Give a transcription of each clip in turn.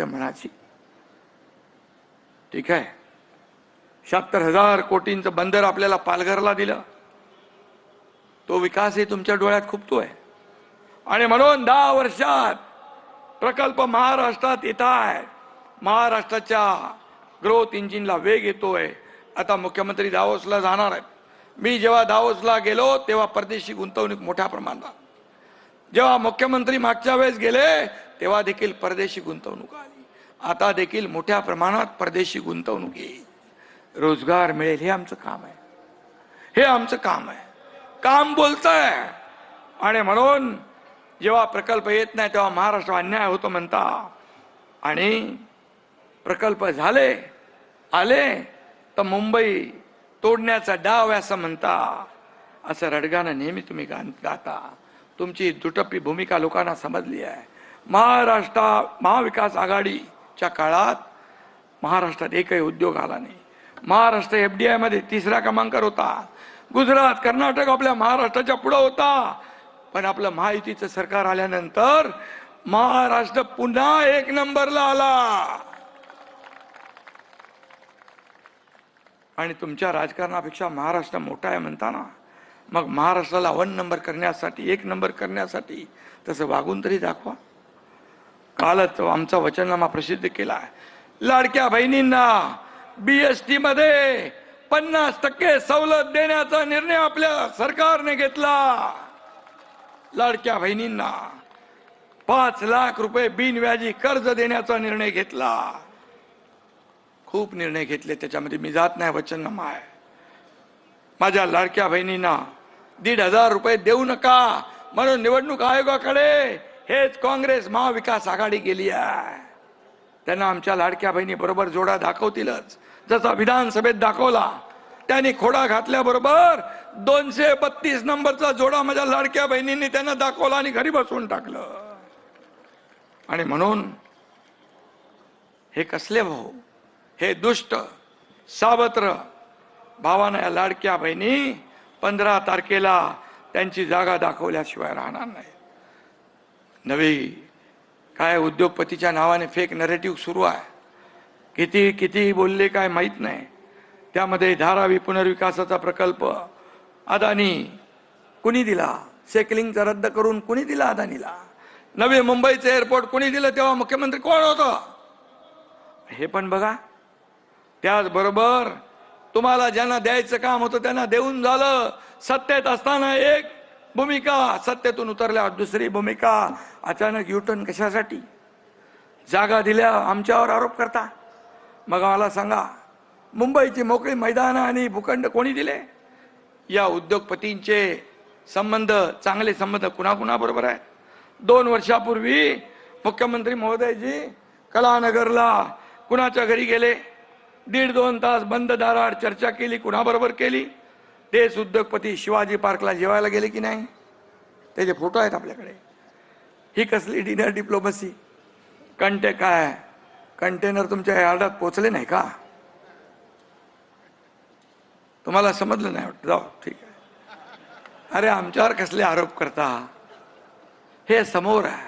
म्हणाची ठीक आहे, 76,000 कोटींचं बंदर आपल्याला पालघरला दिलं, तो विकासही तुमच्या डोळ्यात खुपतोय. आणि म्हणून 10 वर्षात प्रकल्प महाराष्ट्रात येत आहे. महाराष्ट्राच्या ग्रोथ इंजिनला वेग येतोय. आता मुख्यमंत्री दावोसला जाणार आहेत. मी जेव्हा दावोसला गेलो तेव्हा परदेशी गुंतवणूक मोठ्या प्रमाणात, जेव्हा मुख्यमंत्री मागच्या वेळेस गेले तेव्हा देखील परदेशी गुंतवणूक आली. आता देखील मोठ्या प्रमाणात परदेशी गुंतवणूक येईल, रोजगार मिळेल. हे आमचं काम आहे, हे आमचं काम आहे. काम बोलतंय. आणि म्हणून जेव्हा प्रकल्प येत नाही तेव्हा महाराष्ट्र अन्याय होतो म्हणता, आणि प्रकल्प झाले आले तर मुंबई तोडण्याचा डाव असं म्हणता. असं रडगाणं नेहमी तुम्ही गाता. तुमची दुटप्पी भूमिका लोकांना समजली आहे. महाविकास आघाडीच्या काळात महाराष्ट्रात एकही उद्योग आला नाही. महाराष्ट्र FDI मध्ये 3ऱ्या क्रमांकावर होता. गुजरात, कर्नाटक आपल्या महाराष्ट्राच्या पुढे होता. पण आपलं महायुतीचं सरकार आल्यानंतर महाराष्ट्र पुन्हा 1 नंबरला आला. आणि तुमच्या राजकारणापेक्षा महाराष्ट्र मोठा आहे म्हणताना मग महाराष्ट्राला 1 नंबर करण्यासाठी, 1 नंबर करण्यासाठी तसं वागून तरी दाखवा. कालच आमचा वचननामा प्रसिद्ध केला आहे. लाडक्या बहिणींना BST मध्ये 50% सवलत देण्याचा निर्णय आपल्या सरकारने घेतला. लाडक्या बहिणींना 5 लाख रुपये बिनव्याजी कर्ज देण्याचा निर्णय घेतला. खूप निर्णय घेतले, त्याच्यामध्ये मी जात नाही, वचननामा आहे. माझ्या लाडक्या बहिणींना 1,500 रुपये देऊ नका म्हणून निवडणूक आयोगाकडे हेच काँग्रेस महाविकास आघाडी गेली आहे. त्यांना आमच्या लाडक्या बहिणी बरोबर जोडा दाखवतीलच, जसा विधानसभेत दाखवला. त्यांनी खोडा घातल्याबरोबर 232 नंबरचा जोडा माझ्या लाडक्या बहिणींनी त्यांना दाखवला आणि घरी बसवून टाकलं. आणि म्हणून हे कसले भाऊ, हे दुष्ट सावत्र भावानं या लाडक्या बहिणी 15 तारखेला त्यांची जागा दाखवल्याशिवाय राहणार नाही. नवी काय उद्योगपतीच्या नावाने फेक नरेटिव्ह सुरू आहे. किती बोलले काय माहित नाही. त्यामध्ये धारावी पुनर्विकासाचा प्रकल्प अदानी कुणी दिला? सेकलिंगचा रद्द करून कुणी दिला अदानीला? नवी मुंबईचं एअरपोर्ट कुणी दिलं? तेव्हा मुख्यमंत्री कोण होतं? हे पण बघा. त्याचबरोबर तुम्हाला ज्यांना द्यायचं काम होतं त्यांना देऊन झालं. सत्तेत असताना एक भूमिका, सत्तेतून उतरल्यावर दुसरी भूमिका. अचानक युटर्न कशासाठी? जागा दिल्या आमच्यावर आरोप करता. मग मला सांगा, मुंबईची मोकळी मैदानं आणि भूखंड कोणी दिले? या उद्योगपतींचे संबंध, चांगले संबंध कुणाकुणाबरोबर आहे? 2 वर्षापूर्वी मुख्यमंत्री महोदयजी कलानगरला कुणाच्या घरी गेले? 1.5-2 तास बंद दाराआड चर्चा केली. कुणाबरोबर केली? तेच उद्योगपती शिवाजी पार्कला जेवायला गेले की नाही? त्याचे फोटो आहेत आपल्याकडे. ही कसली डिनर डिप्लोमसी? कंटेनर तुमच्या यार्डात पोचले नाही का? तुम्हाला समजलं नाही वाटतं? जाऊ, ठीक आहे. अरे आमच्यावर कसले आरोप करता? हे समोर आहे,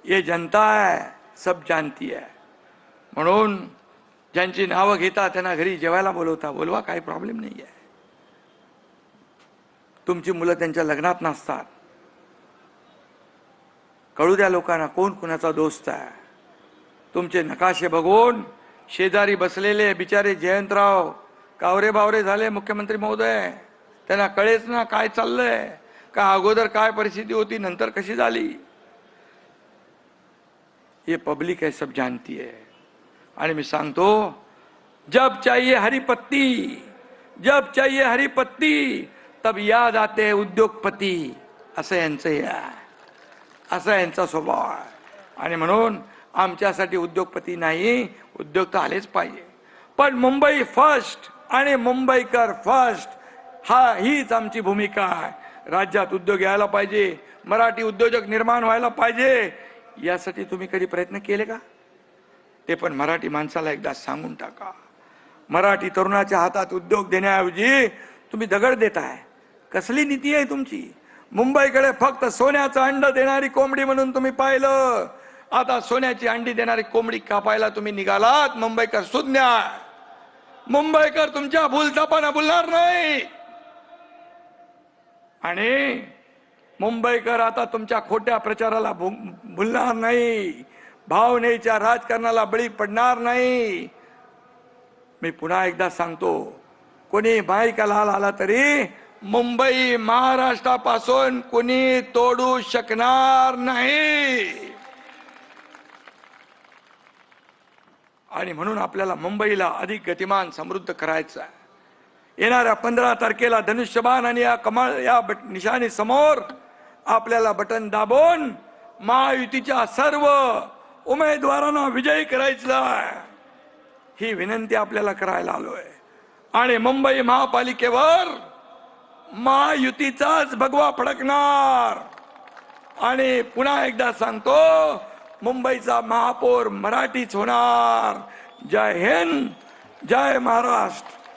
ये जनता है, सब जानती है. म्हणून ज्यांची नावं घेता त्यांना घरी जेवायला बोलवता, बोलवा, काही प्रॉब्लेम नाही आहे. तुमची मुलं त्यांच्या लग्नात नसतात. कळू द्या लोकांना कोण कुणाचा दोस्त आहे. तुमचे नकाशे बघून शेजारी बसलेले बिचारे जयंतराव कावरे बावरे झाले मुख्यमंत्री महोदय. त्यांना कळेच ना काय चाललंय, का अगोदर काय परिस्थिती होती, नंतर कशी झाली. ये पब्लिक है, सब जानती है. आणि मी सांगतो, जब चाहिए हरी पत्ती, जब चाहिए हरी पत्ती तब याद आते हैं उद्योगपती. असं यांचं हे आहे, असा यांचा स्वभाव आहे. आणि म्हणून आमच्यासाठी उद्योगपती नाही, उद्योग तर आलेच पाहिजे. पण मुंबई फर्स्ट आणि मुंबईकर फर्स्ट, हीच आमची भूमिका आहे. राज्यात उद्योग यायला पाहिजे, मराठी उद्योजक निर्माण व्हायला पाहिजे. यासाठी तुम्ही कधी प्रयत्न केले का? ते पण मराठी माणसाला एकदा सांगून टाका. मराठी तरुणाच्या हातात उद्योग देण्याऐवजी तुम्ही दगड देताय. कसली नीती आहे तुमची? मुंबईकडे फक्त सोन्याचं अंड देणारी कोंबडी म्हणून तुम्ही पाहिलं. आता सोन्याची अंडी देणारी कोंबडी कापायला तुम्ही निघालात. मुंबईकर सुज्ञा, मुंबईकर तुमच्या भूलथापांना बोलणार नाही. आणि मुंबईकर आता तुमच्या खोट्या प्रचाराला भुलणार नाही, भावनेच्या राजकारणाला बळी पडणार नाही. मी पुन्हा एकदा सांगतो, कोणी बायकाला आला तरी मुंबई महाराष्ट्रापासून कोणी तोडू शकणार नाही. आणि म्हणून आपल्याला मुंबईला अधिक गतिमान समृद्ध करायचं आहे. येणाऱ्या 15 तारखेला धनुष्यबाण आणि या कमळ या निशाणी समोर आपल्याला बटन दाबून महायुतीच्या सर्व उमेदवारांना विजयी करायचं आहे. ही विनंती आपल्याला करायला आलोय. आणि मुंबई महापालिकेवर महायुतीचाच भगवा फडकणार. आणि पुन्हा एकदा सांगतो, मुंबईचा महापौर मराठीच होणार. जय हिंद, जय महाराष्ट्र.